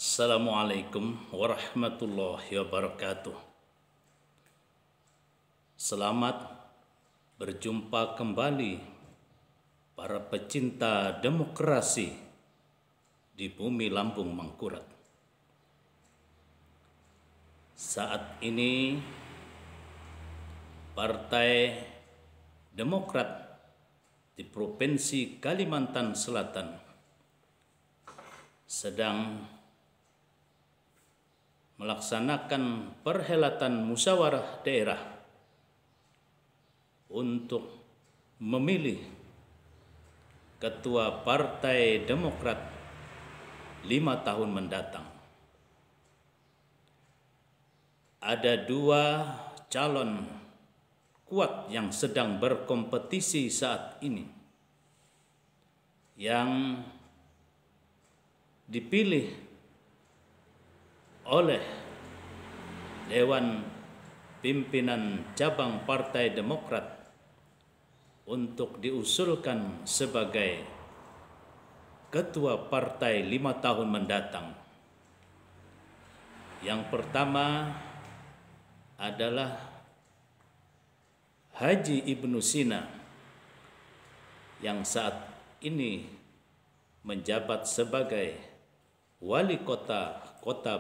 Assalamualaikum warahmatullahi wabarakatuh. Selamat berjumpa kembali para pecinta demokrasi di bumi Lampung Mangkurat. Saat ini Partai Demokrat di Provinsi Kalimantan Selatan sedang melaksanakan perhelatan musyawarah daerah untuk memilih ketua Partai Demokrat 5 tahun mendatang. Ada dua calon kuat yang sedang berkompetisi saat ini, yang dipilih oleh Dewan Pimpinan Cabang Partai Demokrat untuk diusulkan sebagai ketua partai 5 tahun mendatang. Yang pertama adalah Haji Ibnu Sina yang saat ini menjabat sebagai Wali Kota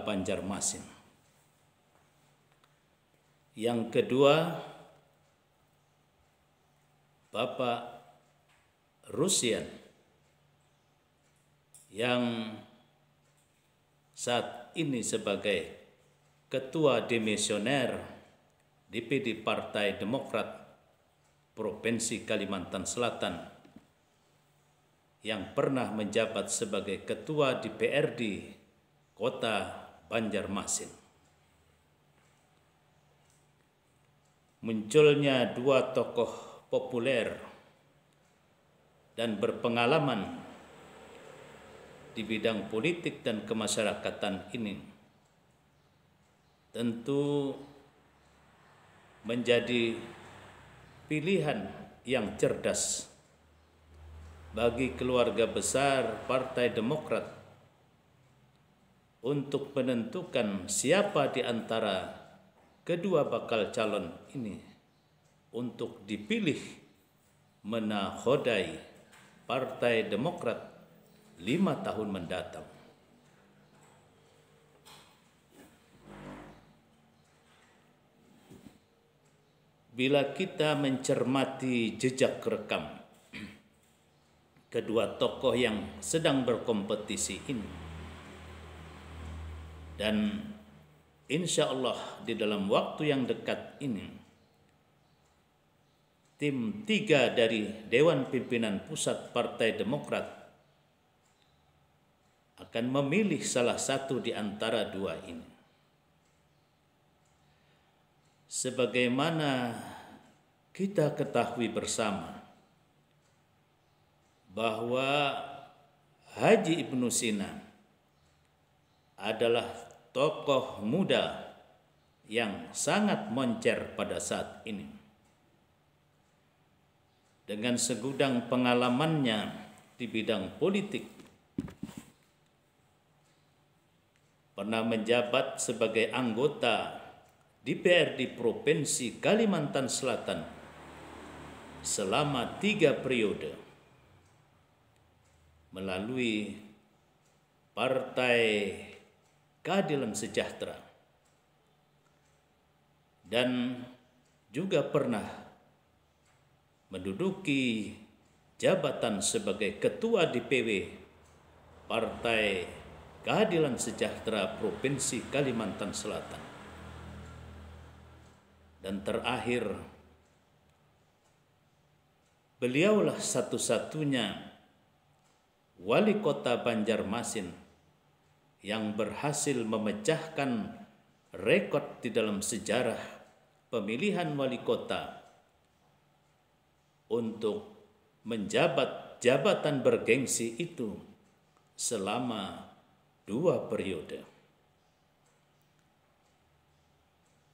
Banjarmasin. Yang kedua, Bapak Rusian yang saat ini sebagai Ketua Demisioner DPD Partai Demokrat Provinsi Kalimantan Selatan, yang pernah menjabat sebagai Ketua DPRD Kota Banjarmasin. Munculnya dua tokoh populer dan berpengalaman di bidang politik dan kemasyarakatan ini tentu menjadi pilihan yang cerdas bagi keluarga besar Partai Demokrat untuk menentukan siapa di antara kedua bakal calon ini untuk dipilih menakodai Partai Demokrat 5 tahun mendatang. Bila kita mencermati jejak rekam kedua tokoh yang sedang berkompetisi ini, dan insya Allah di dalam waktu yang dekat ini tim 3 dari Dewan Pimpinan Pusat Partai Demokrat akan memilih salah satu di antara dua ini. Sebagaimana kita ketahui bersama bahwa Haji Ibnu Sina adalah tokoh muda yang sangat moncer pada saat ini. Dengan segudang pengalamannya di bidang politik, pernah menjabat sebagai anggota DPRD Provinsi Kalimantan Selatan selama 3 periode melalui Partai Keadilan Sejahtera, dan juga pernah menduduki jabatan sebagai Ketua DPW Partai Keadilan Sejahtera Provinsi Kalimantan Selatan. Dan terakhir, beliaulah satu-satunya Wali Kota Banjarmasin yang berhasil memecahkan rekod di dalam sejarah pemilihan wali kota untuk menjabat jabatan bergengsi itu selama 2 periode.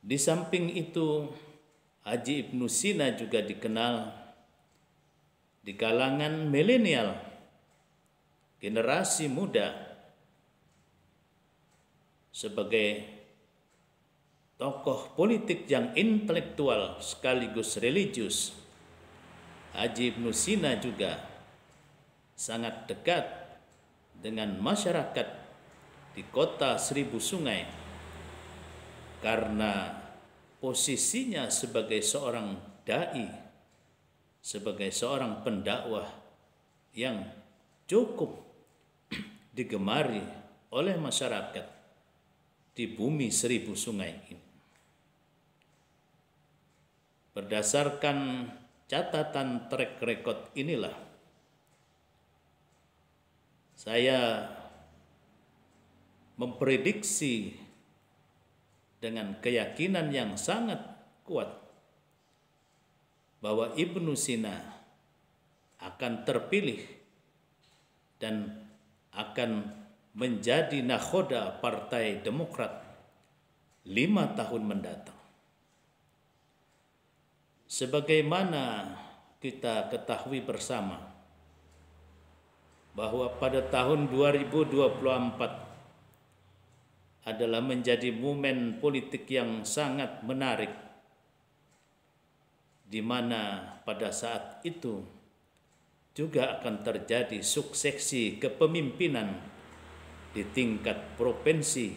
Di samping itu, Haji Ibnu Sina juga dikenal di kalangan milenial, generasi muda, sebagai tokoh politik yang intelektual sekaligus religius, Haji Ibnu Sina juga sangat dekat dengan masyarakat di kota Seribu Sungai karena posisinya sebagai seorang dai, sebagai seorang pendakwah yang cukup digemari oleh masyarakat di bumi Seribu Sungai ini. Berdasarkan catatan track record inilah saya memprediksi dengan keyakinan yang sangat kuat bahwa Ibnu Sina akan terpilih dan akan menjadi nakhoda Partai Demokrat 5 tahun mendatang. Sebagaimana kita ketahui bersama bahwa pada tahun 2024 adalah menjadi momen politik yang sangat menarik, di mana pada saat itu juga akan terjadi suksesi kepemimpinan di tingkat provinsi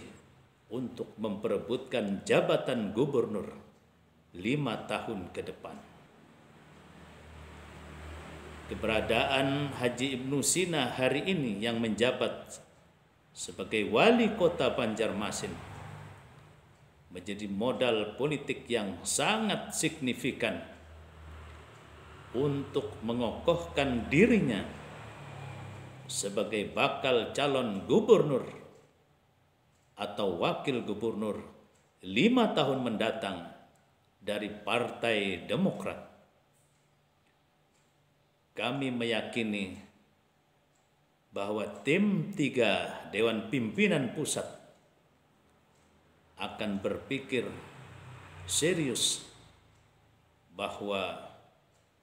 untuk memperebutkan jabatan gubernur 5 tahun ke depan. Keberadaan Haji Ibnu Sina hari ini yang menjabat sebagai wali kota Banjarmasin menjadi modal politik yang sangat signifikan untuk mengokohkan dirinya sebagai bakal calon gubernur atau wakil gubernur 5 tahun mendatang dari Partai Demokrat. Kami meyakini bahwa tim 3 Dewan Pimpinan Pusat akan berpikir serius bahwa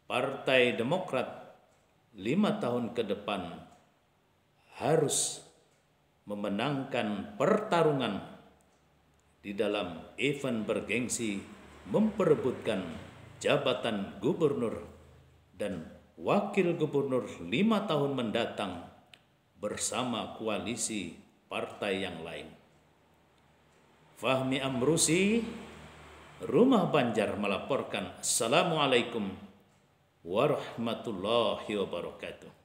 Partai Demokrat 5 tahun ke depan harus memenangkan pertarungan di dalam event bergengsi memperebutkan jabatan gubernur dan wakil gubernur 5 tahun mendatang bersama koalisi partai yang lain. Fahmi Amrusi, Rumah Banjar melaporkan. Assalamualaikum warahmatullahi wabarakatuh.